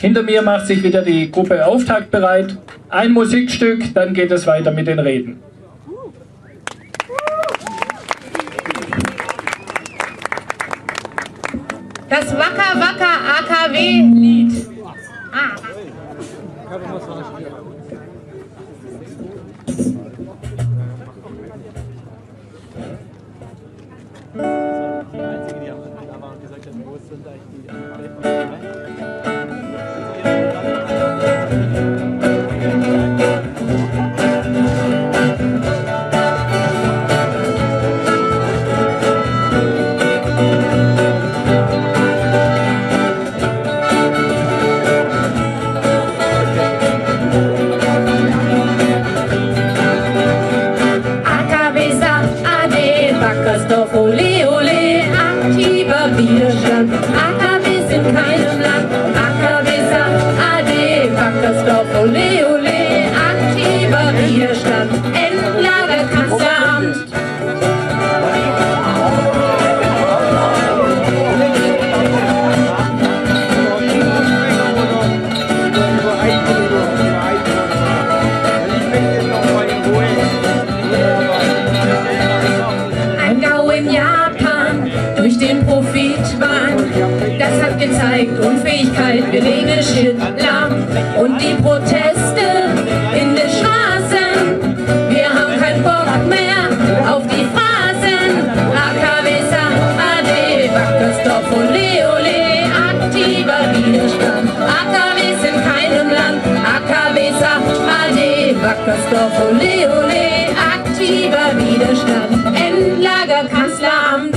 Hinter mir macht sich wieder die Gruppe Auftakt bereit. Ein Musikstück, dann geht es weiter mit den Reden. Das Wacker Wacker AKW-Lied. Die einzige, die da war und gesagt hat, wo sind eigentlich die Wackersdorf, ole ole, aktiver Widerstand. AKW sind keinem Land. AKW sagt AD, Wackersdorf, ole ole, aktiver Widerstand. Endlager Kanzleramt. Das hat gezeigt Unfähigkeit, wir legen Shit lahm. Und die Proteste in den Straßen, wir haben keinen Bock mehr auf die Phrasen. AKW sagt AD, Wackersdorf, ole ole, aktiver Widerstand. AKW sind keinem Land, AKW sagt AD, Wackersdorf, ole ole, aktiver Widerstand. Endlager Kanzleramt.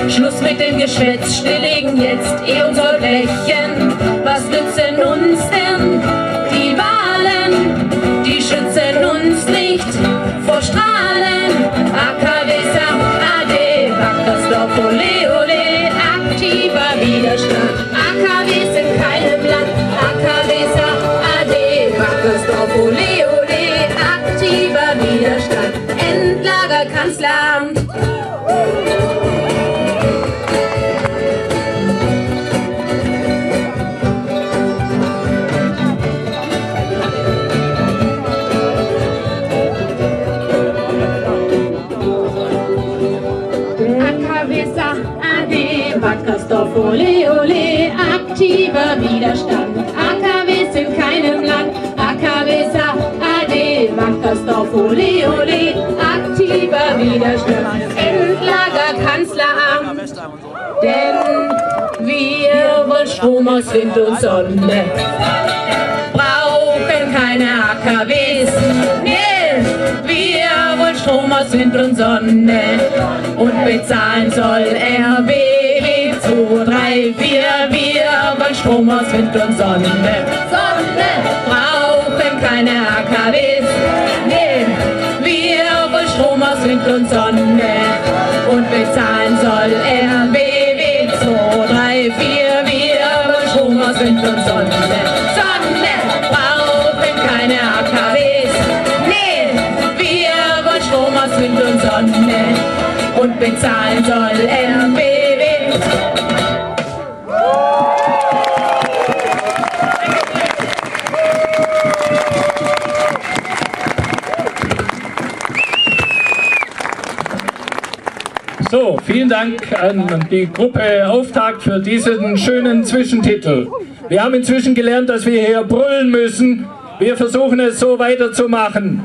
Schluss mit dem Geschwätz, stilllegen jetzt unser Blechen. Was nützen uns denn die Wahlen? Die schützen uns nicht vor Strahlen. AKW sagt AD, Wackersdorf, ole ole, aktiver Widerstand. AKW sind keinem Land. AKW sagt AD, Wackersdorf, ole ole, aktiver Widerstand. Endlager Kanzleramt. Wackersdorf, ole ole, aktiver Widerstand. AKW sind keinem Land. AKW sagt AD, Wackersdorf, ole ole, aktiver Widerstand. Endlager Kanzleramt. Denn wir wollen Strom aus Wind und Sonne. Brauchen keine AKWs. Nee, wir wollen Strom aus Wind und Sonne. Und bezahlen soll RW. 2, 3, 4, wir wollen Strom aus Wind und Sonne. Sonne, brauchen keine AKWs. Nee, wir wollen Strom aus Wind und Sonne. Und bezahlen soll RBB 2, 3, 4, wir wollen Strom aus Wind und Sonne. Sonne, brauchen keine AKWs. Nee, wir wollen Strom aus Wind und Sonne. Und bezahlen soll RBB. So, vielen Dank an die Gruppe Auftakt für diesen schönen Zwischentitel. Wir haben inzwischen gelernt, dass wir hier brüllen müssen. Wir versuchen es so weiterzumachen.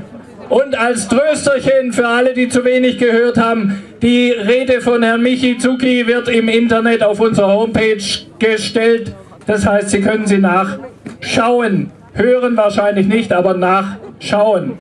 Und als Trösterchen für alle, die zu wenig gehört haben, die Rede von Herrn Michi Zucki wird im Internet auf unserer Homepage gestellt. Das heißt, Sie können sie nachschauen. Hören wahrscheinlich nicht, aber nachschauen.